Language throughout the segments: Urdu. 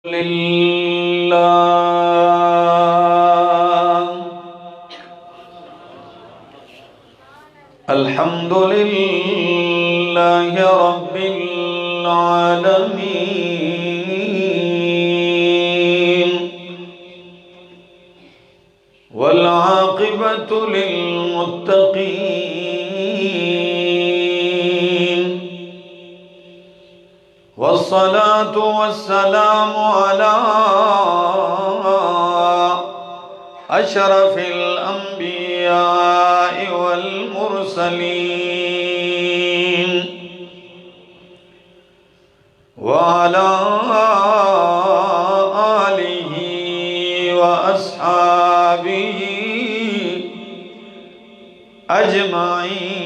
للہ الحمد للہ رب العالمین والعاقبۃ للمتقین والصلاة والسلام على أشرف الأنبياء والمرسلين وعلى آله وأصحابه أجمعين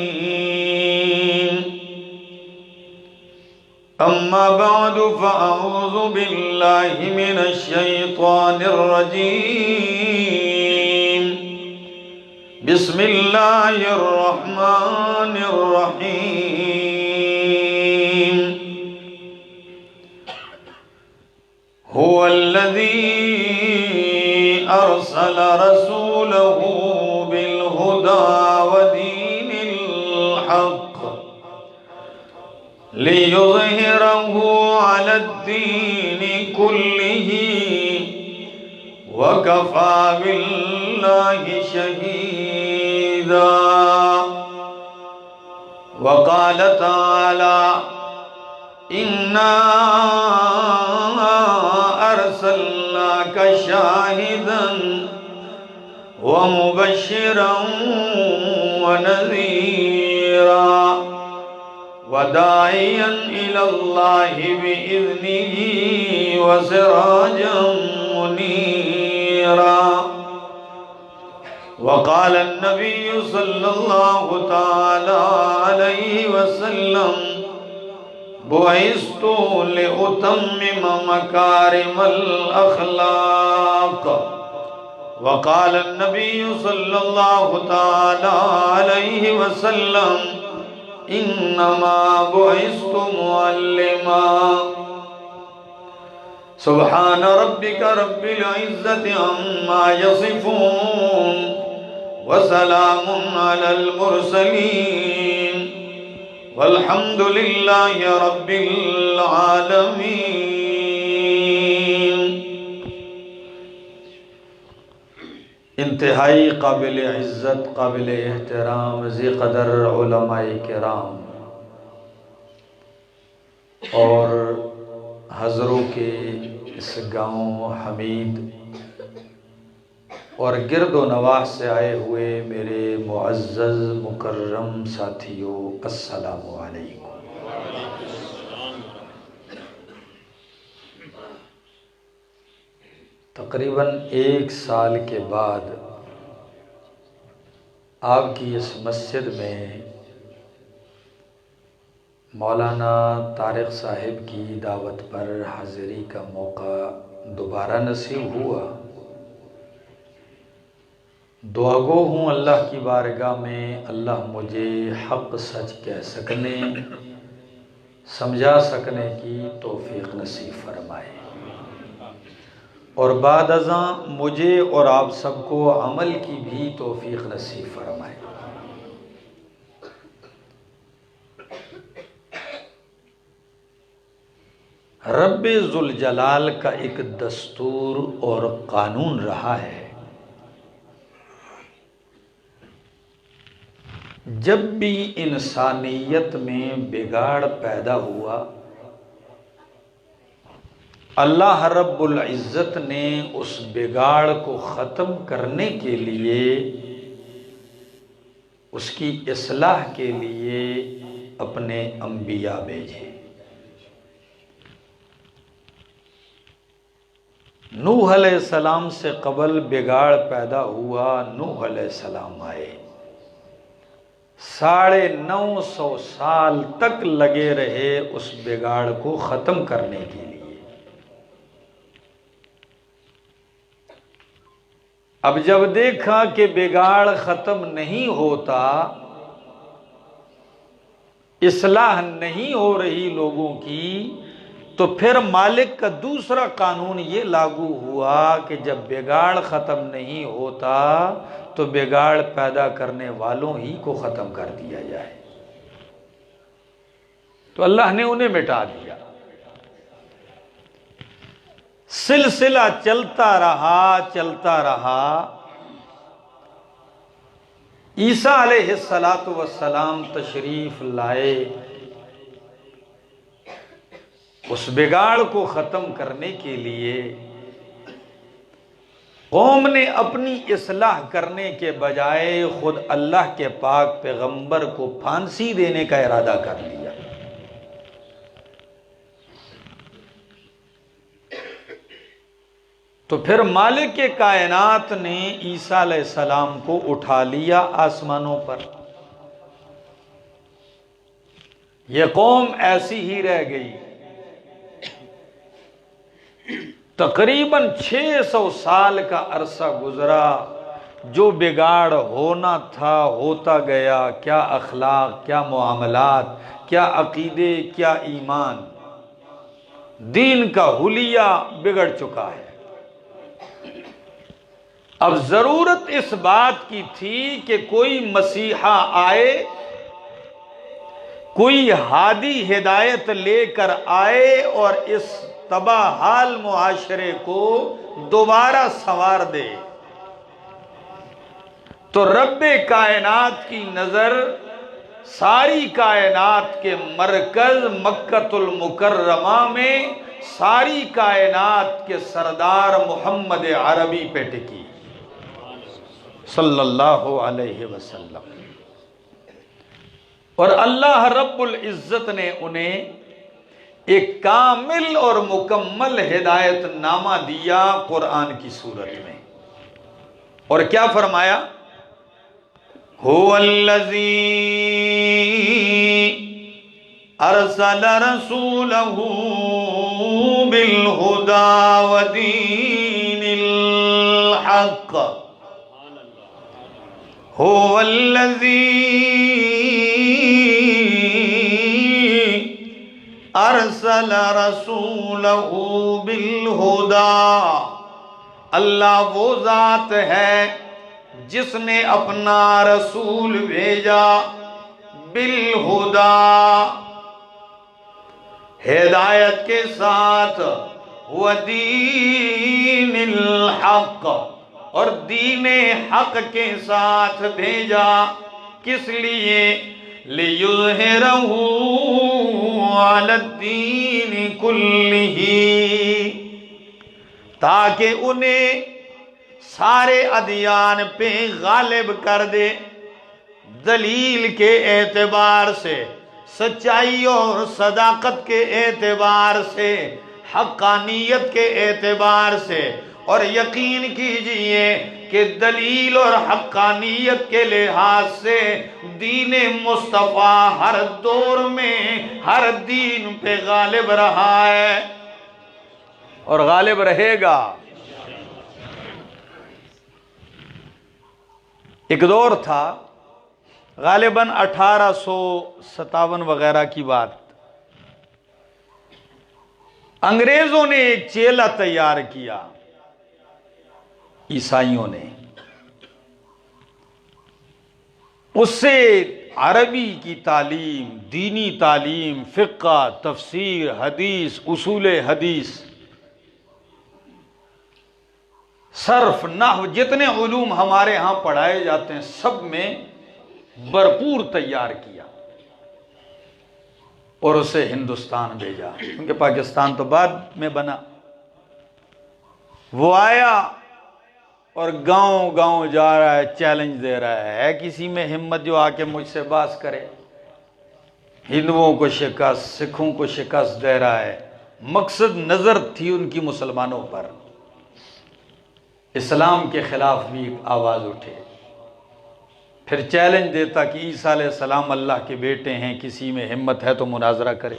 أما بعد فأعوذ بالله من الشيطان الرجيم بسم الله الرحمن الرحيم هو الذي أرسل رسوله بالهدى ودين الحق ليظهره على الدين كله وكفى بالله شهيدا وقال تعالى إنا أرسلناك شاهدا ومبشرا ونذيرا وداعيا إلى الله بإذنه وسراجا منيرا وقال النبي صلى الله تعالى عليه وسلم بعثت لأتمم مكارم الأخلاق وقال النبي صلى الله تعالى عليه وسلم انما بعثت معلما سبحان ربك رب العزة عما يصفون وسلام على المرسلين والحمد لله رب العالمين. انتہائی قابل عزت، قابل احترام، ذی قدر علماء کرام اور حضروں کے اس گاؤں حمید اور گرد و نواح سے آئے ہوئے میرے معزز مکرم ساتھیوں، السلام علیکم. تقریباً 1 سال کے بعد آپ کی اس مسجد میں مولانا طارق صاحب کی دعوت پر حاضری کا موقع دوبارہ نصیب ہوا. دعا گو ہوں اللہ کی بارگاہ میں اللہ مجھے حق سچ کہہ سکنے، سمجھا سکنے کی توفیق نصیب فرمائے، اور بعد ازاں مجھے اور آپ سب کو عمل کی بھی توفیق نصیب فرمائے. رب ذوالجلال کا ایک دستور اور قانون رہا ہے، جب بھی انسانیت میں بگاڑ پیدا ہوا اللہ رب العزت نے اس بگاڑ کو ختم کرنے کے لیے، اس کی اصلاح کے لیے اپنے انبیاء بھیجے. نوح علیہ السلام سے قبل بگاڑ پیدا ہوا، نوح علیہ السلام آئے، 950 سال تک لگے رہے اس بگاڑ کو ختم کرنے کے لیے. اب جب دیکھا کہ بگاڑ ختم نہیں ہوتا، اصلاح نہیں ہو رہی لوگوں کی، تو پھر مالک کا دوسرا قانون یہ لاگو ہوا کہ جب بگاڑ ختم نہیں ہوتا تو بگاڑ پیدا کرنے والوں ہی کو ختم کر دیا جائے. تو اللہ نے انہیں مٹا دیا. سلسلہ چلتا رہا. عیسیٰ علیہ السلام تشریف لائے. اس بگاڑ کو ختم کرنے کے لیے قوم نے اپنی اصلاح کرنے کے بجائے خود اللہ کے پاک پیغمبر کو پھانسی دینے کا ارادہ کر لیا. تو پھر مالک کائنات نے عیسیٰ علیہ السلام کو اٹھا لیا آسمانوں پر. یہ قوم ایسی ہی رہ گئی. تقریباً 600 سال کا عرصہ گزرا. جو بگاڑ ہونا تھا ہوتا گیا. کیا اخلاق، کیا معاملات، کیا عقیدے، کیا ایمان. دین کا حلیہ بگڑ چکا ہے. اب ضرورت اس بات کی تھی کہ کوئی مسیحا آئے، کوئی ہادی ہدایت لے کر آئے اور اس تباہ حال معاشرے کو دوبارہ سنوار دے. تو رب کائنات کی نظر ساری کائنات کے مرکز مکۃ المکرمہ میں ساری کائنات کے سردار محمد عربی پہ ٹکی صلی اللہ علیہ وسلم. اور اللہ رب العزت نے انہیں ایک کامل اور مکمل ہدایت نامہ دیا قرآن کی صورت میں. اور کیا فرمایا؟ هو الذی ارسل رسولہ بالہدی ودین الحق. هو الذی ارسل رسولہ بالہدی. اللہ وہ ذات ہے جس نے اپنا رسول بھیجا بالہدی، ہدایت کے ساتھ، ودین الحق، اور دین حق کے ساتھ بھیجا. کس لیے؟ لِيُظْهِرَهُ عَلَى الدِّينِ كُلِّهِ، تاکہ انہیں سارے ادیان پہ غالب کر دے. دلیل کے اعتبار سے، سچائی اور صداقت کے اعتبار سے، حقانیت کے اعتبار سے. اور یقین کیجئے کہ دلیل اور حقانیت کے لحاظ سے دین مصطفیٰ ہر دور میں ہر دین پہ غالب رہا ہے اور غالب رہے گا. ایک دور تھا غالباً 1857 وغیرہ کی بات. انگریزوں نے ایک چیلا تیار کیا، عیسائیوں نے. اس سے عربی کی تعلیم، دینی تعلیم، فقہ، تفسیر، حدیث، اصول حدیث، صرف، نحو، جتنے علوم ہمارے ہاں پڑھائے جاتے ہیں سب میں بھرپور تیار کیا اور اسے ہندوستان بھیجا، کیونکہ پاکستان تو بعد میں بنا. وہ آیا اور گاؤں گاؤں جا رہا ہے، چیلنج دے رہا ہے کسی میں ہمت جو آ کے مجھ سے باز کرے. ہندوؤں کو شکست، سکھوں کو شکست دے رہا ہے. مقصد نظر تھی ان کی مسلمانوں پر. اسلام کے خلاف بھی ایک آواز اٹھے. پھر چیلنج دیتا کہ عیسیٰ علیہ السلام اللہ کے بیٹے ہیں، کسی میں ہمت ہے تو مناظرہ کرے.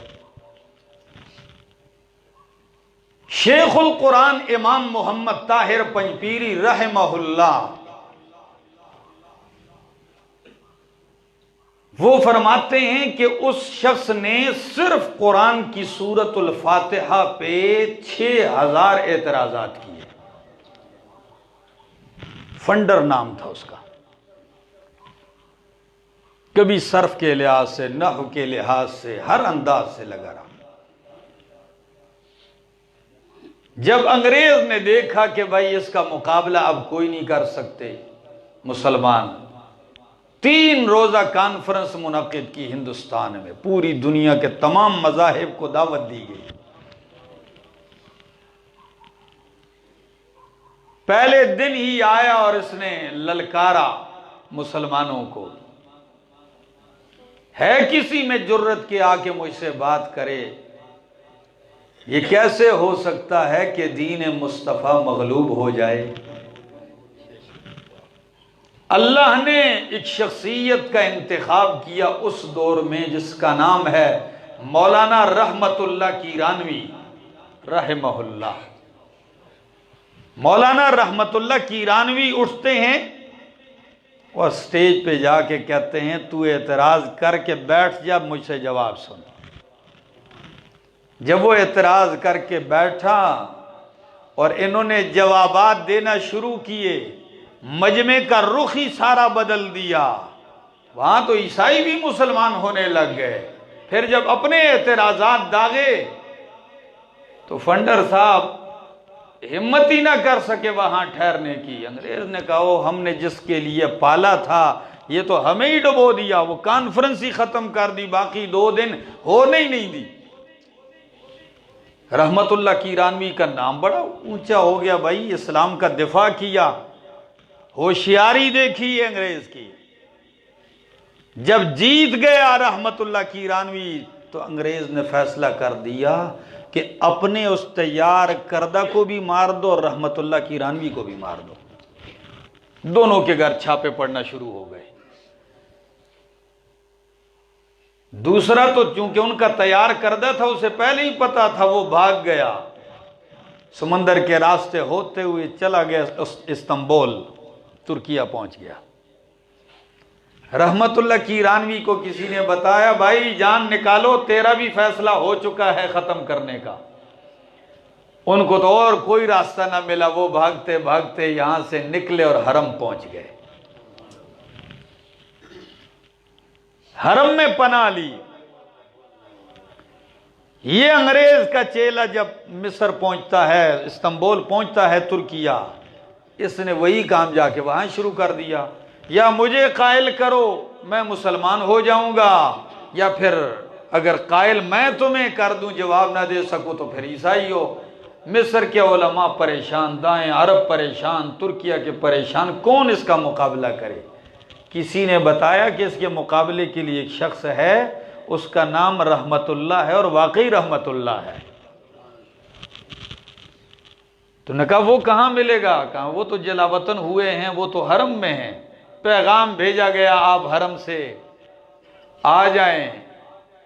شیخ القرآن امام محمد طاہر پنجپیری رحمہ اللہ وہ فرماتے ہیں کہ اس شخص نے صرف قرآن کی سورۃ الفاتحہ پہ 6000 اعتراضات کیے. فنڈر نام تھا اس کا. کبھی صرف کے لحاظ سے، نحو کے لحاظ سے، ہر انداز سے لگا رہا. جب انگریز نے دیکھا کہ بھائی اس کا مقابلہ اب کوئی نہیں کر سکتے مسلمان، 3 روزہ کانفرنس منعقد کی ہندوستان میں، پوری دنیا کے تمام مذاہب کو دعوت دی گئی. پہلے دن ہی آیا اور اس نے للکارا مسلمانوں کو، ہے کسی میں جرت کے آ کے مجھ سے بات کرے؟ یہ کیسے ہو سکتا ہے کہ دین مصطفیٰ مغلوب ہو جائے؟ اللہ نے ایک شخصیت کا انتخاب کیا اس دور میں جس کا نام ہے مولانا رحمت اللہ کیرانوی رحمہ اللہ. مولانا رحمت اللہ کیرانوی اٹھتے ہیں اور سٹیج پہ جا کے کہتے ہیں تو اعتراض کر کے بیٹھ جا، مجھ سے جواب سن. جب وہ اعتراض کر کے بیٹھا اور انہوں نے جوابات دینا شروع کیے، مجمع کا رخ ہی سارا بدل دیا. وہاں تو عیسائی بھی مسلمان ہونے لگ گئے. پھر جب اپنے اعتراضات داغے تو فنڈر صاحب ہمت ہی نہ کر سکے وہاں ٹھہرنے کی. انگریز نے کہا وہ ہم نے جس کے لیے پالا تھا یہ تو ہمیں ہی ڈبو دیا. وہ کانفرنس ہی ختم کر دی، باقی 2 دن ہونے ہی نہیں دی. رحمت اللہ کیرانوی کا نام بڑا اونچا ہو گیا بھائی، اسلام کا دفاع کیا، ہوشیاری دیکھی انگریز کی. جب جیت گیا رحمت اللہ کیرانوی تو انگریز نے فیصلہ کر دیا کہ اپنے اس تیار کردہ کو بھی مار دو اور رحمت اللہ کیرانوی کو بھی مار دو. دونوں کے گھر چھاپے پڑنا شروع ہو گئے. دوسرا تو چونکہ ان کا تیار کردہ تھا، اسے پہلے ہی پتا تھا، وہ بھاگ گیا، سمندر کے راستے ہوتے ہوئے چلا گیا استنبول، ترکیہ پہنچ گیا. رحمت اللہ کیرانوی کو کسی نے بتایا بھائی جان نکالو، تیرا بھی فیصلہ ہو چکا ہے ختم کرنے کا. ان کو تو اور کوئی راستہ نہ ملا، وہ بھاگتے بھاگتے یہاں سے نکلے اور حرم پہنچ گئے. حرم میں پناہ لی. یہ انگریز کا چیلا جب مصر پہنچتا ہے، استنبول پہنچتا ہے ترکیہ، اس نے وہی کام جا کے وہاں شروع کر دیا. یا مجھے قائل کرو میں مسلمان ہو جاؤں گا، یا پھر اگر قائل میں تمہیں کر دوں جواب نہ دے سکوں تو پھر عیسائی ہو. مصر کے علماء پریشان، دائیں عرب پریشان، ترکیہ کے پریشان، کون اس کا مقابلہ کرے؟ کسی نے بتایا کہ اس کے مقابلے کے لیے ایک شخص ہے، اس کا نام رحمت اللہ ہے، اور واقعی رحمت اللہ ہے. تو نے کہا وہ کہاں ملے گا؟ کہاں وہ تو جلا وطن ہوئے ہیں، وہ تو حرم میں ہیں. پیغام بھیجا گیا آپ حرم سے آ جائیں،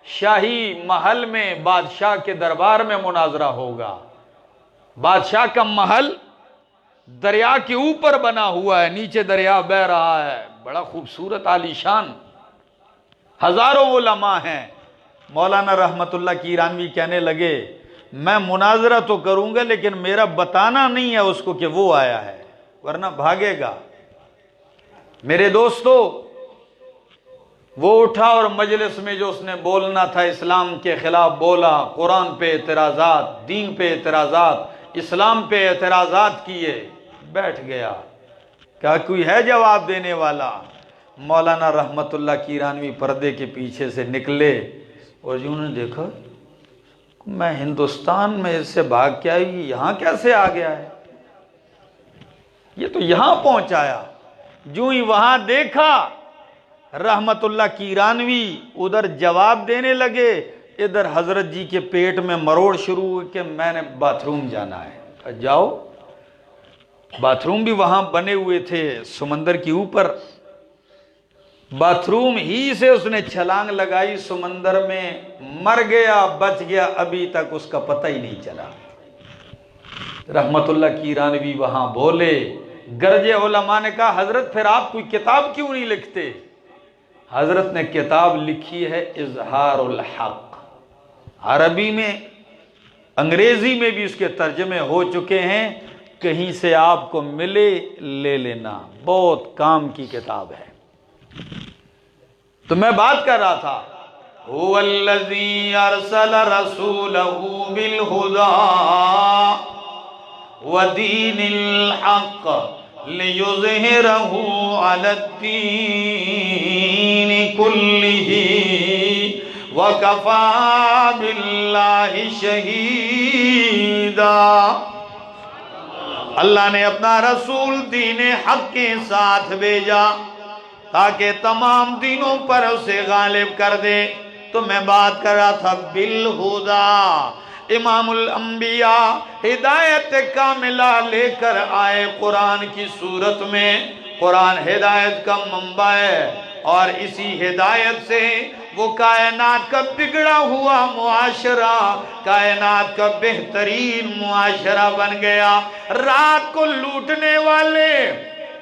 شاہی محل میں بادشاہ کے دربار میں مناظرہ ہوگا. بادشاہ کا محل دریا کے اوپر بنا ہوا ہے، نیچے دریا بہہ رہا ہے، بڑا خوبصورت عالی شان، ہزاروں علماء ہیں. مولانا رحمت اللہ کیرانوی کہنے لگے میں مناظرہ تو کروں گا لیکن میرا بتانا نہیں ہے اس کو کہ وہ آیا ہے، ورنہ بھاگے گا. میرے دوستو، وہ اٹھا اور مجلس میں جو اس نے بولنا تھا اسلام کے خلاف بولا. قرآن پہ اعتراضات، دین پہ اعتراضات، اسلام پہ اعتراضات کیے، بیٹھ گیا. کیا کوئی ہے جواب دینے والا؟ مولانا رحمت اللہ کیرانوی پردے کے پیچھے سے نکلے اور انہوں نے دیکھا میں ہندوستان میں اس سے بھاگ کے آئی، یہاں کیسے آ گیا ہے؟ یہ تو یہاں پہنچایا. جو ہی وہاں دیکھا رحمت اللہ کیرانوی ادھر جواب دینے لگے، ادھر حضرت جی کے پیٹ میں مروڑ شروع ہوئی کہ میں نے باتھ روم جانا ہے. جاؤ. باتھ روم بھی وہاں بنے ہوئے تھے سمندر کے اوپر. باتھ روم ہی سے اس نے چھلانگ لگائی سمندر میں، مر گیا، بچ گیا، ابھی تک اس کا پتہ ہی نہیں چلا. رحمت اللہ کیرانوی وہاں بولے. گرجے علماء نے کہا حضرت پھر آپ کوئی کتاب کیوں نہیں لکھتے؟ حضرت نے کتاب لکھی ہے اظہار الحق، عربی میں، انگریزی میں بھی اس کے ترجمے ہو چکے ہیں، کہیں سے آپ کو ملے لے لینا، بہت کام کی کتاب ہے۔ تو میں بات کر رہا تھا، هو الذی ارسل رسولہ بالہدی ودین الحق لیظہرہ علی الدین کلہ وکفی باللہ شہیدا۔ اللہ نے اپنا رسول دین حق کے ساتھ بھیجا تاکہ تمام دینوں پر اسے غالب کر دے۔ تو میں بات کر رہا تھا بالہدی، امام الانبیاء ہدایت کاملہ لے کر آئے قرآن کی صورت میں۔ قرآن ہدایت کا منبع ہے، اور اسی ہدایت سے وہ کائنات کا بگڑا ہوا معاشرہ کائنات کا بہترین معاشرہ بن گیا۔ رات کو لوٹنے والے،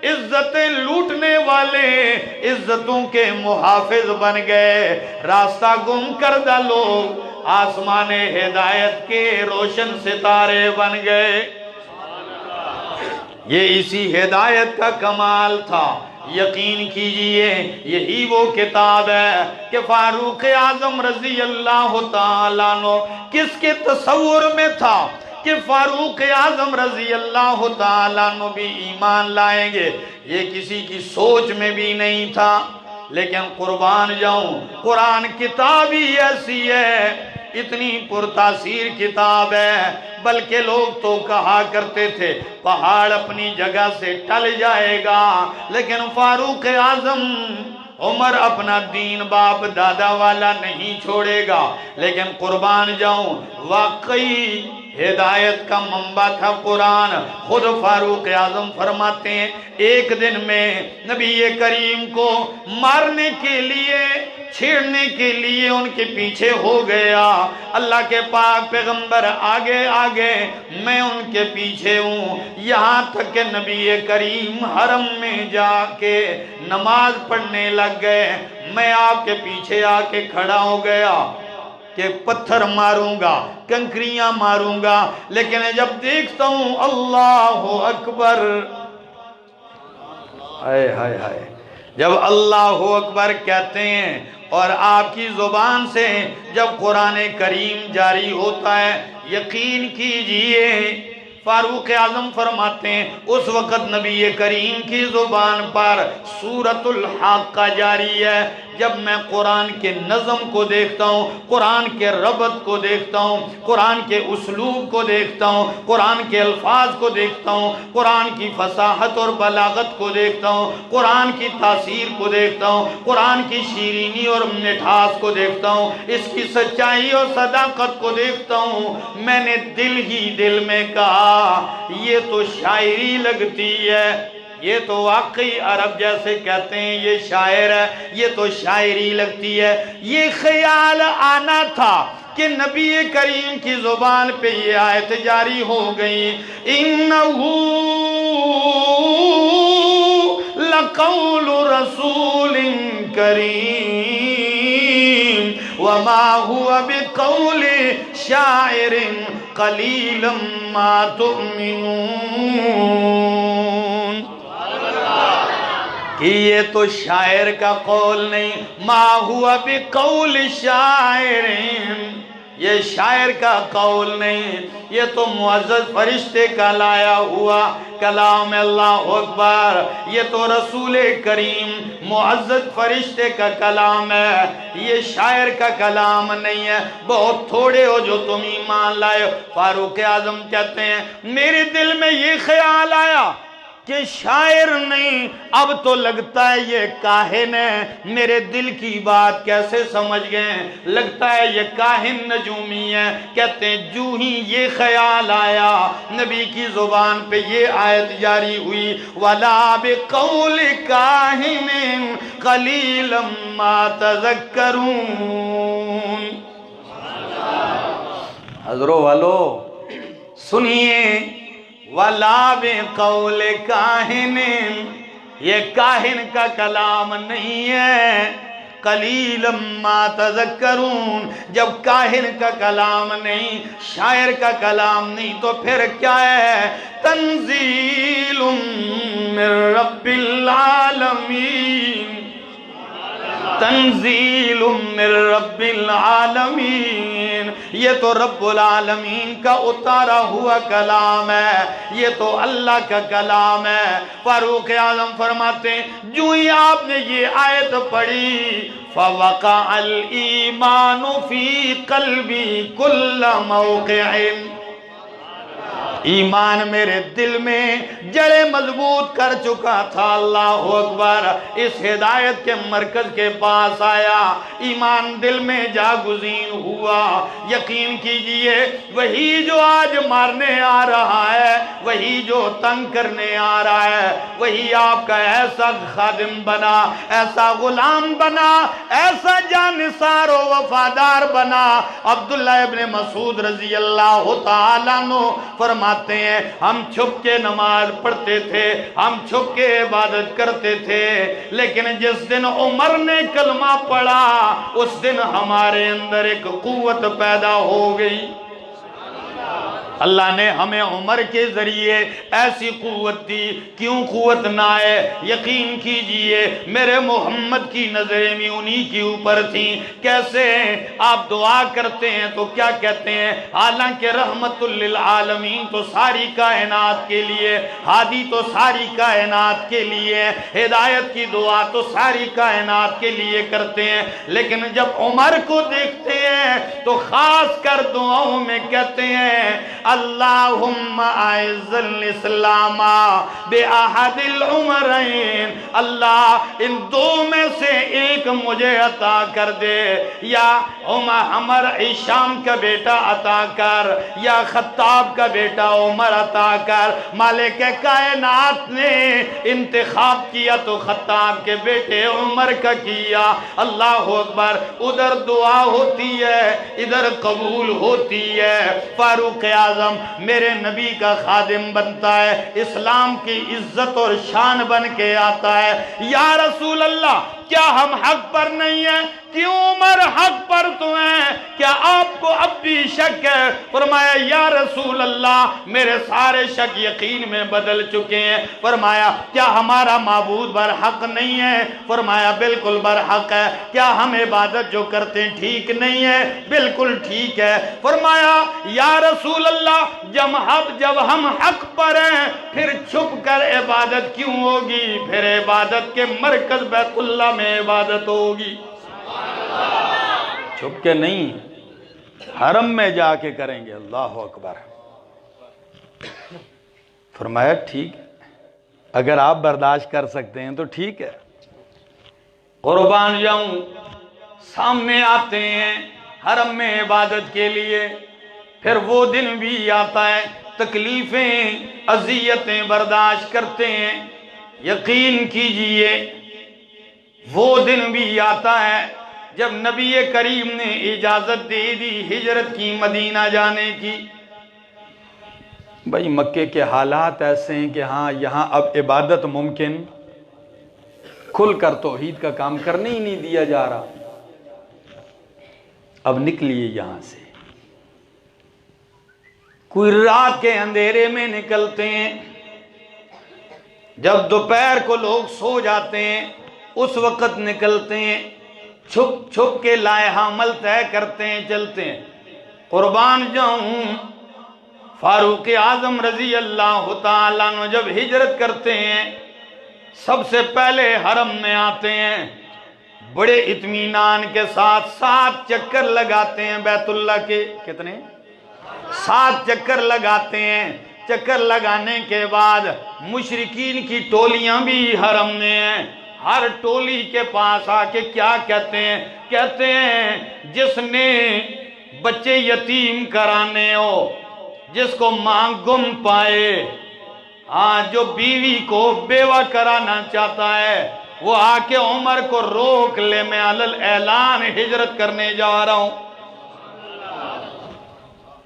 عزتیں لوٹنے والے عزتوں کے محافظ بن گئے، راستہ گم کردہ لوگ آسمان ہدایت کے روشن ستارے بن گئے۔ یہ اسی ہدایت کا کمال تھا۔ یقین کیجئے یہی وہ کتاب ہے کہ فاروق اعظم رضی اللہ تعالیٰ عنہ کس کے تصور میں تھا کہ فاروق اعظم رضی اللہ تعالیٰ عنہ بھی ایمان لائیں گے، یہ کسی کی سوچ میں بھی نہیں تھا۔ لیکن قربان جاؤں، قرآن کتاب ہی ایسی ہے، اتنی پرتاثیر کتاب ہے، بلکہ لوگ تو کہا کرتے تھے پہاڑ اپنی جگہ سے ٹل جائے گا، لیکن فاروق اعظم عمر اپنا دین باپ دادا والا نہیں چھوڑے گا۔ لیکن قربان جاؤں، واقعی ہدایت کا منبع تھا قرآن۔ خود فاروق اعظم فرماتے ہیں ایک دن میں نبی کریم کو مارنے کے لیے، چھیڑنے کے لیے ان کے پیچھے ہو گیا۔ اللہ کے پاک پیغمبر آگے آگے، میں ان کے پیچھے ہوں، یہاں تک کہ نبی کریم حرم میں جا کے نماز پڑھنے لگ گئے۔ میں آپ کے پیچھے آ کے کھڑا ہو گیا کہ پتھر ماروں گا، کنکریاں ماروں گا، لیکن جب دیکھتا ہوں اللہ اکبر، ہائے ہائے ہائے، جب اللہ اکبر کہتے ہیں اور آپ کی زبان سے جب قرآن کریم جاری ہوتا ہے، یقین کیجئے فاروق اعظم فرماتے ہیں اس وقت نبی کریم کی زبان پر سورۃ الحاقہ جاری ہے۔ جب میں قرآن کے نظم کو دیکھتا ہوں، قرآن کے ربط کو دیکھتا ہوں، قرآن کے اسلوب کو دیکھتا ہوں، قرآن کے الفاظ کو دیکھتا ہوں، قرآن کی فصاحت اور بلاغت کو دیکھتا ہوں، قرآن کی تاثیر کو دیکھتا ہوں، قرآن کی شیرینی اور مٹھاس کو دیکھتا ہوں، اس کی سچائی اور صداقت کو دیکھتا ہوں، میں نے دل ہی دل میں کہا یہ تو شاعری لگتی ہے، یہ تو واقعی عرب جیسے کہتے ہیں یہ شاعر ہے، یہ تو شاعری لگتی ہے۔ یہ خیال آنا تھا کہ نبی کریم کی زبان پہ یہ آیت جاری ہو گئی، اِنَّهُ لَقَوْلُ رَسُولٍ كَرِيمٍ وَمَا هُوَ بِقَوْلِ شَاعِرٍ قَلِيلًا مَا تُؤْمِنُونَ۔ کہ یہ تو شاعر کا قول نہیں، ما ہوا بقول شاعر، یہ شاعر کا قول نہیں، یہ تو معزز فرشتے کا لایا ہوا کلام اللہ اکبر، یہ تو رسول کریم معزز فرشتے کا کلام ہے، یہ شاعر کا کلام نہیں ہے۔ بہت تھوڑے ہو جو تم ایمان لائے۔ فاروق اعظم کہتے ہیں میرے دل میں یہ خیال آیا کہ شاعر نہیں، اب تو لگتا ہے یہ کاہن ہے۔ میرے دل کی بات کیسے سمجھ گئے؟ لگتا ہے یہ کاہن نجومی ہے۔ کہتے ہیں جو ہی یہ خیال آیا، نبی کی زبان پہ یہ آیت جاری ہوئی، وَلَا بِقَوْلِ كَاهِنٍ قَلِيلًا مَا تَذَكَّرُونَ۔ حضروں والو سنیے، وَلَا بِقَوْلِ كَاهِنٍ، یہ کاہن کا کلام نہیں ہے، قلیلا ما تذکرون، جب کاہن کا کلام نہیں، شاعر کا کلام نہیں تو پھر کیا ہے؟ تنزیل من رب العالمین، تنزیل من رب العالمین، یہ تو رب العالمین کا اتارا ہوا کلام ہے، یہ تو اللہ کا کلام ہے۔ فاروق اعظم فرماتے ہیں جو ہی آپ نے یہ آیت پڑھی فَوَقَعَ الْإِيمَانُ فِي قَلْبِي كُلَّ مَوْقِعٍ، ایمان میرے دل میں جڑے مضبوط کر چکا تھا۔ اللہ اکبر، اس ہدایت کے مرکز کے پاس آیا، ایمان دل میں جاگزین ہوا۔ یقین کیجئے وہی جو آج مارنے آ رہا ہے، وہی جو تنگ کرنے آ رہا ہے، وہی آپ کا ایسا خادم بنا، ایسا غلام بنا، ایسا جانثار و وفادار بنا۔ عبداللہ ابن مسعود رضی اللہ تعالیٰ عنہ فرماتے ہیں ہم چھپ کے نماز پڑھتے تھے، ہم چھپ کے عبادت کرتے تھے، لیکن جس دن عمر نے کلمہ پڑھا اس دن ہمارے اندر ایک قوت پیدا ہو گئی۔ اللہ نے ہمیں عمر کے ذریعے ایسی قوت دی، کیوں قوت نہ ہے؟ یقین کیجئے میرے محمد کی نظریں بھی انہی کی اوپر تھیں۔ کیسے؟ آپ دعا کرتے ہیں تو کیا کہتے ہیں؟ حالانکہ رحمت للعالمین تو ساری کائنات کے لیے، ہادی تو ساری کائنات کے لیے، ہدایت کی دعا تو ساری کائنات کے لیے کرتے ہیں، لیکن جب عمر کو دیکھتے ہیں تو خاص کر دعاؤں میں کہتے ہیں اللہم اعز الاسلام باحد العمرین، اللہ ان دو میں سے ایک مجھے عطا کر دے، یا عمر شام کا بیٹا عطا کر، یا خطاب کا بیٹا عمر عطا کر۔ مالک کائنات نے انتخاب کیا تو خطاب کے بیٹے عمر کا کیا۔ اللہ اکبر، ادھر دعا ہوتی ہے ادھر قبول ہوتی ہے۔ فاروق اعظم میرے نبی کا خادم بنتا ہے، اسلام کی عزت اور شان بن کے آتا ہے۔ یا رسول اللہ کیا ہم حق پر نہیں ہیں؟ کیوں عمر حق پر تو ہیں، کیا آپ کو اب بھی شک ہے؟ فرمایا یا رسول اللہ میرے سارے شک یقین میں بدل چکے ہیں۔ فرمایا کیا ہمارا معبود برحق نہیں ہے؟ فرمایا بالکل برحق ہے۔ کیا ہم عبادت جو کرتے ہیں ٹھیک نہیں ہے؟ بالکل ٹھیک ہے۔ فرمایا یا رسول اللہ جب ہم حق پر ہیں پھر چھپ کر عبادت کیوں ہوگی؟ پھر عبادت کے مرکز بیت اللہ میں عبادت ہوگی، چھپ کے نہیں، حرم میں جا کے کریں گے۔ اللہ اکبر۔ فرمایا ٹھیک ہے، اگر آپ برداشت کر سکتے ہیں تو ٹھیک ہے، قربان جاؤں۔ سامنے آتے ہیں حرم میں عبادت کے لیے، پھر وہ دن بھی آتا ہے، تکلیفیں اذیتیں برداشت کرتے ہیں۔ یقین کیجئے وہ دن بھی آتا ہے جب نبی کریم نے اجازت دے دی ہجرت کی، مدینہ جانے کی۔ بھائی مکے کے حالات ایسے ہیں کہ ہاں یہاں اب عبادت ممکن، کھل کر توحید کا کام کرنے ہی نہیں دیا جا رہا۔ اب نکلیے یہاں سے، کوئی رات کے اندھیرے میں نکلتے ہیں، جب دوپہر کو لوگ سو جاتے ہیں اس وقت نکلتے ہیں، چھپ چھپ کے لائحہ عمل طے کرتے ہیں، چلتے ہیں۔ قربان جاؤں، فاروق اعظم رضی اللہ تعالیٰ عنہ جب ہجرت کرتے ہیں سب سے پہلے حرم میں آتے ہیں، بڑے اطمینان کے ساتھ 7 چکر لگاتے ہیں بیت اللہ کے۔ کتنے؟ 7 چکر لگاتے ہیں۔ چکر لگانے کے بعد مشرکین کی ٹولیاں بھی حرم میں ہیں، ہر ٹولی کے پاس آ کے کیا کہتے ہیں؟ کہتے ہیں جس نے بچے یتیم کرانے ہو، جس کو ماں گم پائے، جو بیوی کو بیوہ کرانا چاہتا ہے وہ آ کے عمر کو روک لے، میں علل اعلان ہجرت کرنے جا رہا ہوں۔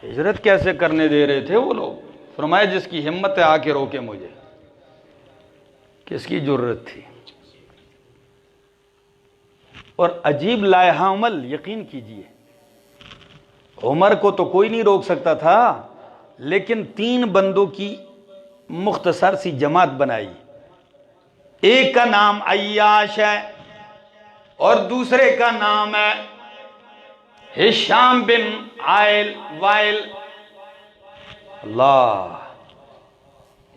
ہجرت کیسے کرنے دے رہے تھے وہ لوگ؟ فرمایا جس کی ہمت ہے آ کے روکے مجھے۔ کس کی جرت تھی؟ اور عجیب لائحہ عمل، یقین کیجئے عمر کو تو کوئی نہیں روک سکتا تھا، لیکن 3 بندوں کی مختصر سی جماعت بنائی. ایک کا نام عیاش ہے اور دوسرے کا نام ہے ہشام بن وائل. اللہ،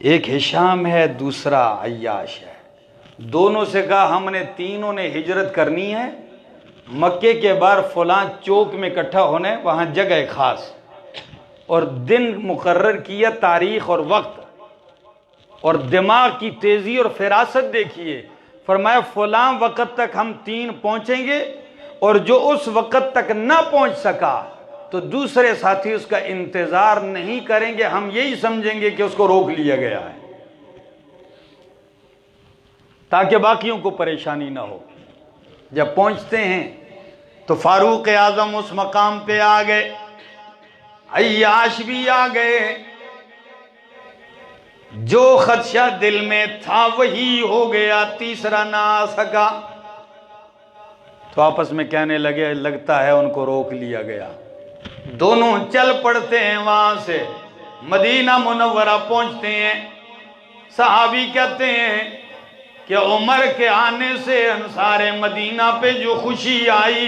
ایک ہشام ہے دوسرا عیاش ہے. دونوں سے کہا ہم نے تینوں نے ہجرت کرنی ہے، مکے کے باہر فلاں چوک میں اکٹھا ہونا ہے، وہاں جگہ خاص، اور دن مقرر کیا، تاریخ اور وقت، اور دماغ کی تیزی اور فراست دیکھیے. فرمایا فلاں وقت تک ہم 3 پہنچیں گے، اور جو اس وقت تک نہ پہنچ سکا تو دوسرے ساتھی اس کا انتظار نہیں کریں گے، ہم یہی سمجھیں گے کہ اس کو روک لیا گیا ہے، تاکہ باقیوں کو پریشانی نہ ہو. جب پہنچتے ہیں تو فاروق اعظم اس مقام پہ آ گئے، عیاش بھی آ گئے. جو خدشہ دل میں تھا وہی ہو گیا، تیسرا نہ آ سکا. تو آپس میں کہنے لگے لگتا ہے ان کو روک لیا گیا. دونوں چل پڑتے ہیں، وہاں سے مدینہ منورہ پہنچتے ہیں. صحابی کہتے ہیں کہ عمر کے آنے سے انصار مدینہ پہ جو خوشی آئی،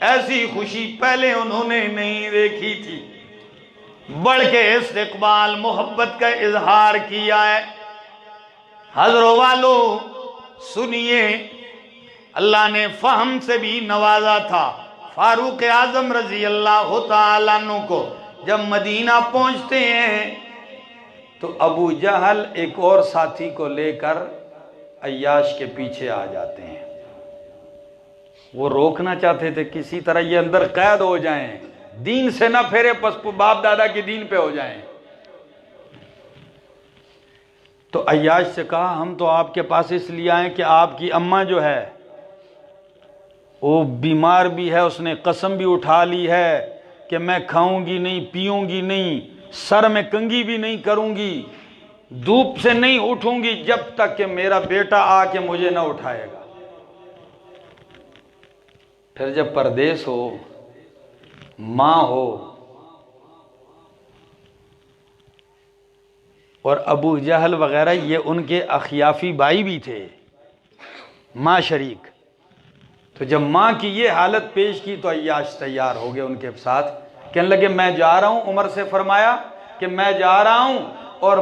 ایسی خوشی پہلے انہوں نے نہیں دیکھی تھی. بڑھ کے استقبال محبت کا اظہار کیا ہے. حضرت والو سنیے، اللہ نے فہم سے بھی نوازا تھا. فاروق اعظم رضی اللہ تعالیٰ عنہ کو جب مدینہ پہنچتے ہیں تو ابو جہل ایک اور ساتھی کو لے کر عیاش کے پیچھے آ جاتے ہیں. وہ روکنا چاہتے تھے کسی طرح یہ اندر قید ہو جائیں، دین سے نہ پھیرے، پس باپ دادا کے دین پہ ہو جائیں. تو عیاش سے کہا ہم تو آپ کے پاس اس لیے آئے کہ آپ کی اماں جو ہے وہ بیمار بھی ہے، اس نے قسم بھی اٹھا لی ہے کہ میں کھاؤں گی نہیں، پیوں گی نہیں، سر میں کنگھی بھی نہیں کروں گی، دھوپ سے نہیں اٹھوں گی جب تک کہ میرا بیٹا آ کے مجھے نہ اٹھائے گا. پھر جب پردیس ہو، ماں ہو، اور ابو جہل وغیرہ یہ ان کے اخیافی بھائی بھی تھے، ماں شریک. تو جب ماں کی یہ حالت پیش کی تو عیاش تیار ہو گئے ان کے ساتھ، کہنے لگے میں جا رہا ہوں. عمر سے فرمایا کہ میں جا رہا ہوں اور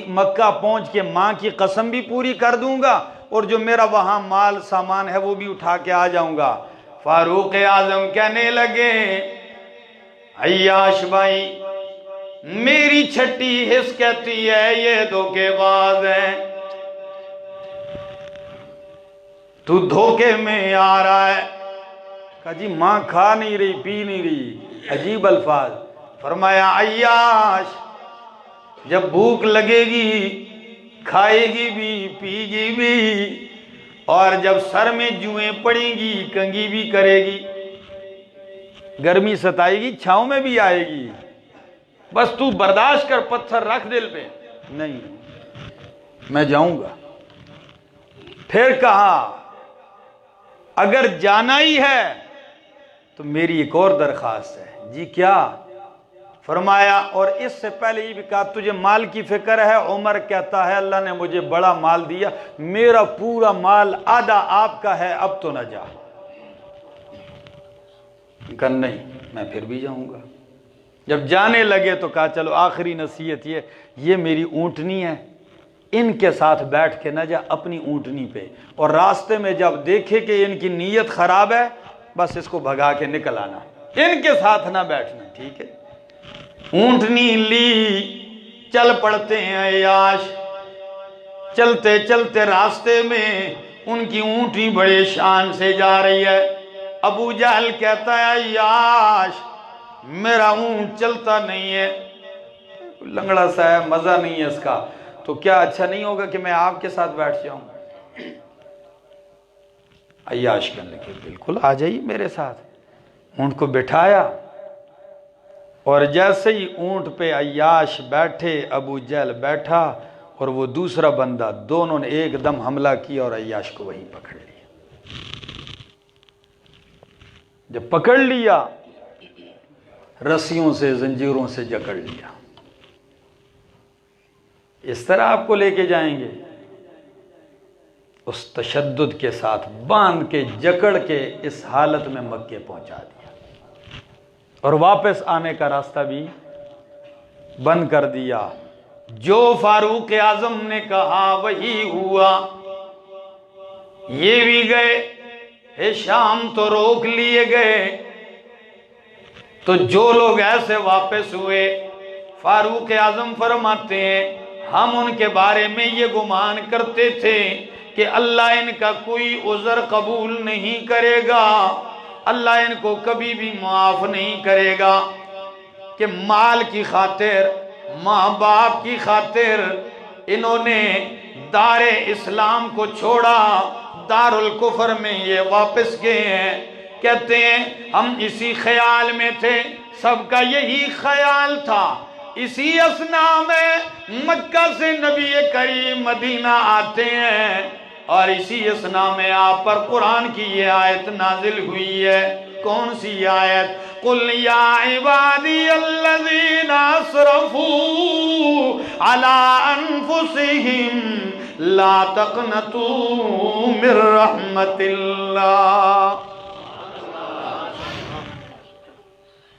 مکہ پہنچ کے ماں کی قسم بھی پوری کر دوں گا، اور جو میرا وہاں مال سامان ہے وہ بھی اٹھا کے آ جاؤں گا. فاروق اعظم کہنے لگے عیاش بھائی میری چھٹی حس کہتی ہے یہ دھوکے باز ہے، تو دھوکے میں آ رہا ہے. کہا جی ماں کھا نہیں رہی، پی نہیں رہی، عجیب الفاظ. فرمایا عیاش جب بھوک لگے گی کھائے گی بھی، پی گی بھی، اور جب سر میں جوئیں پڑیں گی کنگھی بھی کرے گی، گرمی ستائے گی چھاؤں میں بھی آئے گی، بس تو برداشت کر، پتھر رکھ دل پہ. نہیں میں جاؤں گا. پھر کہا اگر جانا ہی ہے تو میری ایک اور درخواست ہے. جی کیا؟ فرمایا اور اس سے پہلے یہ بھی کہا تجھے مال کی فکر ہے؟ عمر کہتا ہے اللہ نے مجھے بڑا مال دیا، میرا پورا مال آدھا آپ کا ہے، اب تو نہ جا. کہا نہیں میں پھر بھی جاؤں گا. جب جانے لگے تو کہا چلو آخری نصیحت یہ میری اونٹنی ہے، ان کے ساتھ بیٹھ کے نہ جا، اپنی اونٹنی پہ، اور راستے میں جب دیکھے کہ ان کی نیت خراب ہے بس اس کو بھگا کے نکل آنا، ان کے ساتھ نہ بیٹھنا. ٹھیک ہے. اونٹنی لی، چل پڑتے ہیں عیاش. چلتے چلتے راستے میں ان کی اونٹنی بڑے شان سے جا رہی ہے. ابو جہل کہتا ہے عیاش میرا اونٹ چلتا نہیں ہے، لنگڑا سا ہے، مزہ نہیں ہے اس کا، تو کیا اچھا نہیں ہوگا کہ میں آپ کے ساتھ بیٹھ جاؤں؟ عیاش کہنے لگے بالکل آ جائیے میرے ساتھ. اونٹ کو بٹھایا اور جیسے ہی اونٹ پہ عیاش بیٹھے ابو جہل بیٹھا اور وہ دوسرا بندہ، دونوں نے ایک دم حملہ کیا اور عیاش کو وہیں پکڑ لیا. جب پکڑ لیا رسیوں سے زنجیروں سے جکڑ لیا، اس طرح آپ کو لے کے جائیں گے، اس تشدد کے ساتھ باندھ کے جکڑ کے اس حالت میں مکے پہنچا دیا اور واپس آنے کا راستہ بھی بند کر دیا۔ جو فاروق اعظم نے کہا وہی ہوا، یہ بھی گئے، ہشام تو روک لیے گئے، تو جو لوگ ایسے واپس ہوئے، فاروق اعظم فرماتے ہیں ہم ان کے بارے میں یہ گمان کرتے تھے کہ اللہ ان کا کوئی عذر قبول نہیں کرے گا، اللہ ان کو کبھی بھی معاف نہیں کرے گا، کہ مال کی خاطر، ماں باپ کی خاطر انہوں نے دار اسلام کو چھوڑا، دار الکفر میں یہ واپس گئے ہیں۔ کہتے ہیں ہم اسی خیال میں تھے، سب کا یہی خیال تھا۔ اسی اثنا میں مکہ سے نبی کریم مدینہ آتے ہیں اور اسی اثنا میں آپ پر قرآن کی یہ آیت نازل ہوئی ہے۔ کون سی آیت؟ قُلْ يَا عِبَادِيَ الَّذِينَ أَسْرَفُوا عَلَىٰ أَنفُسِهِمْ لَا تَقْنَطُوا مِن رَحْمَةِ اللَّهِ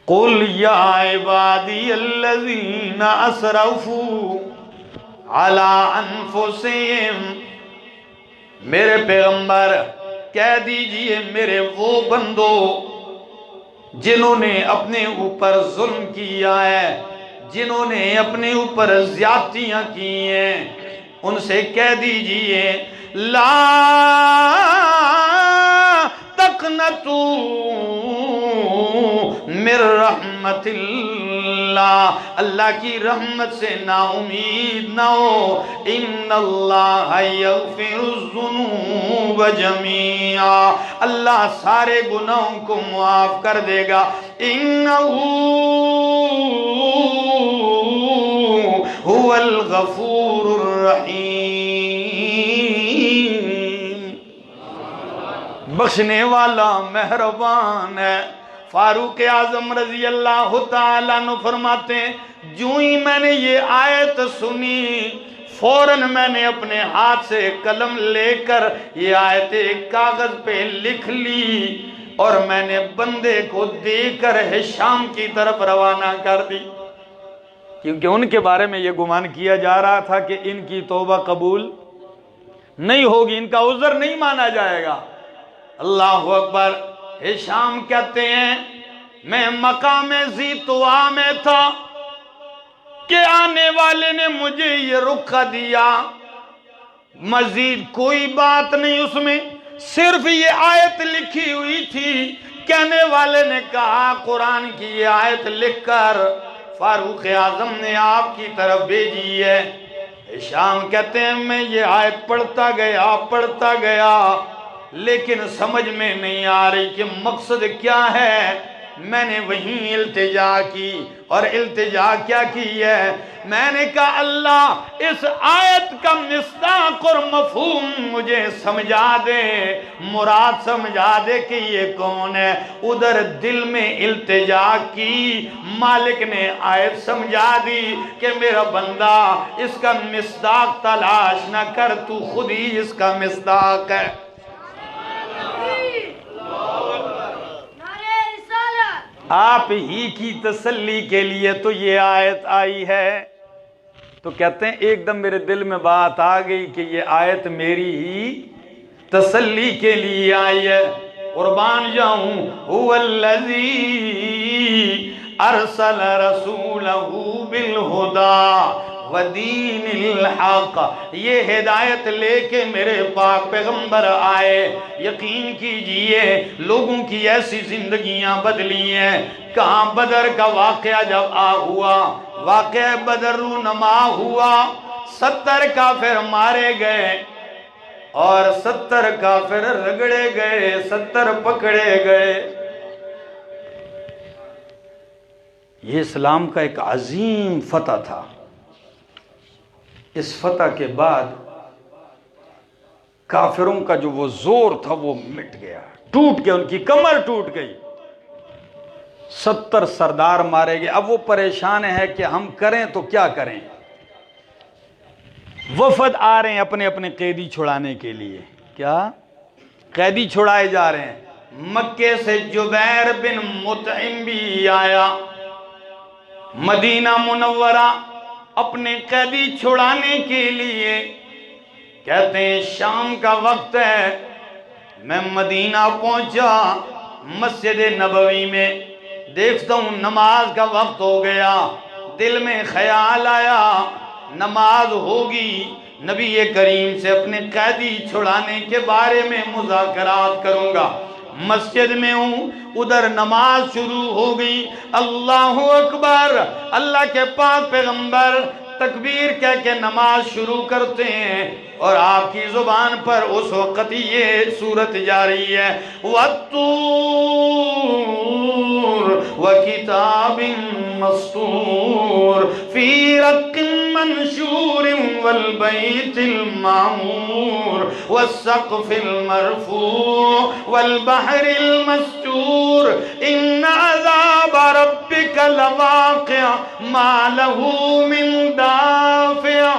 قُلْ يَا عِبَادِيَ الَّذِينَ أَسْرَفُوا عَلَىٰ أَنفُسِهِمْ، میرے پیغمبر کہہ دیجئے میرے وہ بندو جنہوں نے اپنے اوپر ظلم کیا ہے، جنہوں نے اپنے اوپر زیادتیاں کی ہیں، ان سے کہہ دیجئے لا تقنطوا من رحمت اللہ، اللہ کی رحمت سے نا امید نہ ہو۔ ان اللہ یغفر الذنوب جميعا، اللہ سارے گناہوں کو معاف کر دے گا۔ انہ هو الغفور الرحیم، بخشنے والا مہربان ہے۔ فاروق اعظم رضی اللہ تعالیٰ عنہ فرماتے ہیں جو ہی میں نے یہ آیت سنی، فوراً میں نے اپنے ہاتھ سے قلم لے کر یہ آیت ایک کاغذ پہ لکھ لی اور میں نے بندے کو دے کر ہشام کی طرف روانہ کر دی، کیونکہ ان کے بارے میں یہ گمان کیا جا رہا تھا کہ ان کی توبہ قبول نہیں ہوگی، ان کا عذر نہیں مانا جائے گا۔ اللہ اکبر۔ ہشام کہتے ہیں میں مقام ذی طویٰ میں تھا کہ آنے والے نے مجھے یہ رخ دیا، مزید کوئی بات نہیں اس میں، صرف یہ آیت لکھی ہوئی تھی۔ کہنے والے نے کہا قرآن کی یہ آیت لکھ کر فاروق اعظم نے آپ کی طرف بھیجی ہے۔ ہشام کہتے ہیں میں یہ آیت پڑھتا گیا لیکن سمجھ میں نہیں آ رہی کہ مقصد کیا ہے۔ میں نے وہیں التجا کی، اور التجا کیا کی ہے؟ میں نے کہا اللہ اس آیت کا مصداق اور مفہوم مجھے سمجھا دے، مراد سمجھا دے کہ یہ کون ہے۔ ادھر دل میں التجا کی، مالک نے آیت سمجھا دی کہ میرا بندہ اس کا مصداق تلاش نہ کر، تو خود ہی اس کا مصداق ہے۔ آپ ہی کی تسلی کے لیے تو یہ آیت آئی ہے۔ تو کہتے ہیں ایک دم میرے دل میں بات آ گئی کہ یہ آیت میری ہی تسلی کے لیے آئی ہے۔ قربان جاؤں هو الذی ارسل رسولہ بالہدی ودین الحق، یہ ہدایت لے کے میرے پاک پیغمبر آئے۔ یقین کیجئے لوگوں کی ایسی زندگیاں بدلی ہیں۔ کہاں بدر کا واقعہ جب ہوا، واقعہ بدر رونما ہوا، 70 کافر مارے گئے اور 70 کافر رگڑے گئے، 70 پکڑے گئے۔ یہ اسلام کا ایک عظیم فتح تھا۔ اس فتح کے بعد کافروں کا جو وہ زور تھا وہ مٹ گیا، ٹوٹ گیا، ان کی کمر ٹوٹ گئی۔ 70 سردار مارے گئے. اب وہ پریشان ہے کہ ہم کریں تو کیا کریں. وفد آ رہے ہیں اپنے اپنے قیدی چھڑانے کے لیے. کیا قیدی چھڑائے جا رہے ہیں. مکے سے جبیر بن مطعم بھی آیا مدینہ منورہ اپنے قیدی چھڑانے کے لیے. کہتے ہیں شام کا وقت ہے، میں مدینہ پہنچا، مسجد نبوی میں دیکھتا ہوں نماز کا وقت ہو گیا. دل میں خیال آیا نماز ہوگی، نبی کریم سے اپنے قیدی چھڑانے کے بارے میں مذاکرات کروں گا. مسجد میں ہوں، ادھر نماز شروع ہو گئی. اللہ اکبر. اللہ کے پاک پیغمبر تکبیر کہہ کے نماز شروع کرتے ہیں اور آپ کی زبان پر اس وقت یہ سورت جاری ہے وَالطُّورِ وَكِتَابٍ مَّسْطُورٍ فِي رَقٍّ مَّنشُورٍ وَالْبَيْتِ الْمَعْمُورِ وَالسَّقْفِ الْمَرْفُوعِ وَالْبَحْرِ الْمَسْجُورِ إِنَّ عَذَابَ رَبِّكَ لَوَاقِعٌ مَا لَهُ مِن دافع.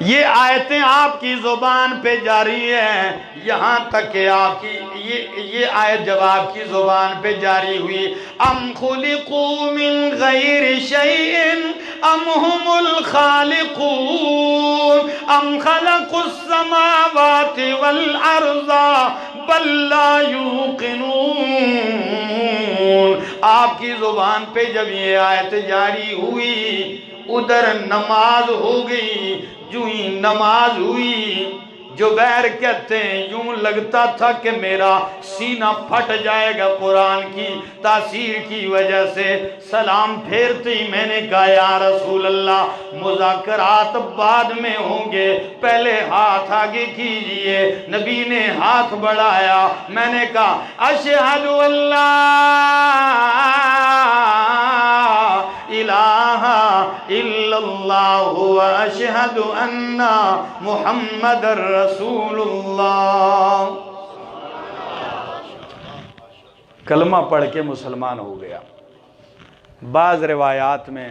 یہ آیتیں آپ کی زبان پہ جاری ہیں یہاں تک کہ آپ کی یہ آیت جب آپ کی زبان پہ جاری ہوئی ام خلقوا من غیر شیء ام هم الخالقون ام خلقوا السماوات والارض بل لا یوقنون. آپ کی زبان پہ جب یہ آیت جاری ہوئی ادھر نماز ہو گئی. جو ہی نماز ہوئی جبیر کہتے ہیں یوں لگتا تھا کہ میرا سینہ پھٹ جائے گا قرآن کی تاثیر کی وجہ سے. سلام پھیرتے ہی میں نے کہا یا رسول اللہ مذاکرات بعد میں ہوں گے، پہلے ہاتھ آگے کیجئے. نبی نے ہاتھ بڑھایا. میں نے کہا اشہد ان لا الہ الا اللہ واشہد ان محمد رسول اللہ. کلمہ پڑھ کے مسلمان ہو گیا. بعض روایات میں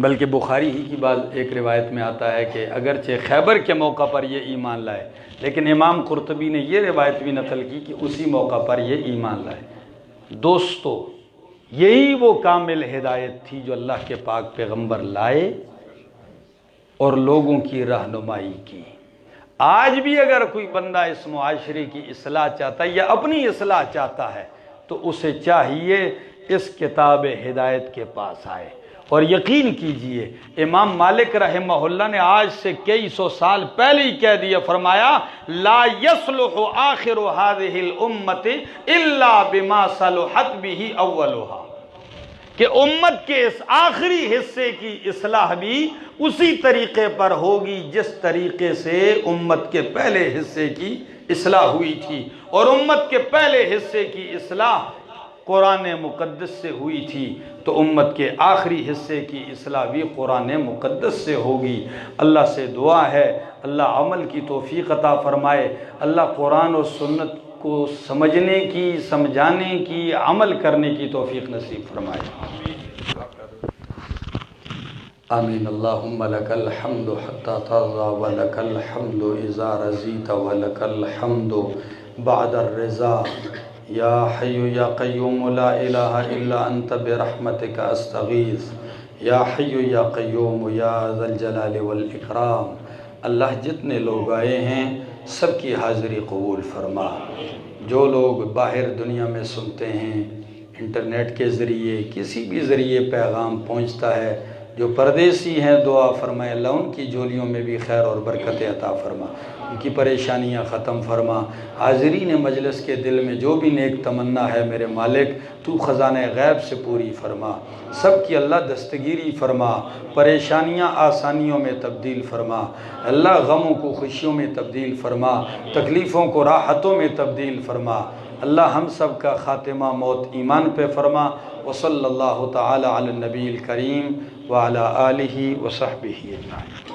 بلکہ بخاری ہی کی بعض ایک روایت میں آتا ہے کہ اگرچہ خیبر کے موقع پر یہ ایمان لائے لیکن امام قرطبی نے یہ روایت بھی نقل کی کہ اسی موقع پر یہ ایمان لائے. دوستو یہی وہ کامل ہدایت تھی جو اللہ کے پاک پیغمبر لائے اور لوگوں کی رہنمائی کی. آج بھی اگر کوئی بندہ اس معاشرے کی اصلاح چاہتا ہے یا اپنی اصلاح چاہتا ہے تو اسے چاہیے اس کتاب ہدایت کے پاس آئے. اور یقین کیجئے امام مالک رحمہ اللہ نے آج سے کئی سو سال پہلے ہی کہہ دیا، فرمایا لا يصلح آخر هذه الامت الا بما صلحت به اولها، کہ امت کے اس آخری حصے کی اصلاح بھی اسی طریقے پر ہوگی جس طریقے سے امت کے پہلے حصے کی اصلاح ہوئی تھی. اور امت کے پہلے حصے کی اصلاح قرآن مقدس سے ہوئی تھی تو امت کے آخری حصے کی اصلاح بھی قرآن مقدس سے ہوگی. اللہ سے دعا ہے اللہ عمل کی توفیق عطا فرمائے. اللہ قرآن و سنت کو سمجھنے کی، سمجھانے کی، عمل کرنے کی توفیق نصیب فرمائے. آمین. اللہم لک الحمد حتی ترضى ولک الحمد اذا رضیت ولک الحمد بعد الرضا. یا حی یا قیوم لا الہ الا انت برحمتک استغیث. یا حی یا قیوم یا ذا الجلال والاکرام. اللہ جتنے لوگ آئے ہیں سب کی حاضری قبول فرما. جو لوگ باہر دنیا میں سنتے ہیں انٹرنیٹ کے ذریعے کسی بھی ذریعے پیغام پہنچتا ہے، جو پردیسی ہیں دعا فرمائے اللہ ان کی جولیوں میں بھی خیر اور برکت عطا فرما، ان کی پریشانیاں ختم فرما. حاضرین مجلس کے دل میں جو بھی نیک تمنا ہے میرے مالک تو خزانہ غیب سے پوری فرما. سب کی اللہ دستگیری فرما، پریشانیاں آسانیوں میں تبدیل فرما. اللہ غموں کو خوشیوں میں تبدیل فرما، تکلیفوں کو راحتوں میں تبدیل فرما. اللہ ہم سب کا خاتمہ موت ایمان پہ فرما. وصلی اللہ تعالی علی النبی الکریم وعلی آلہ وصحبہ اجمعین.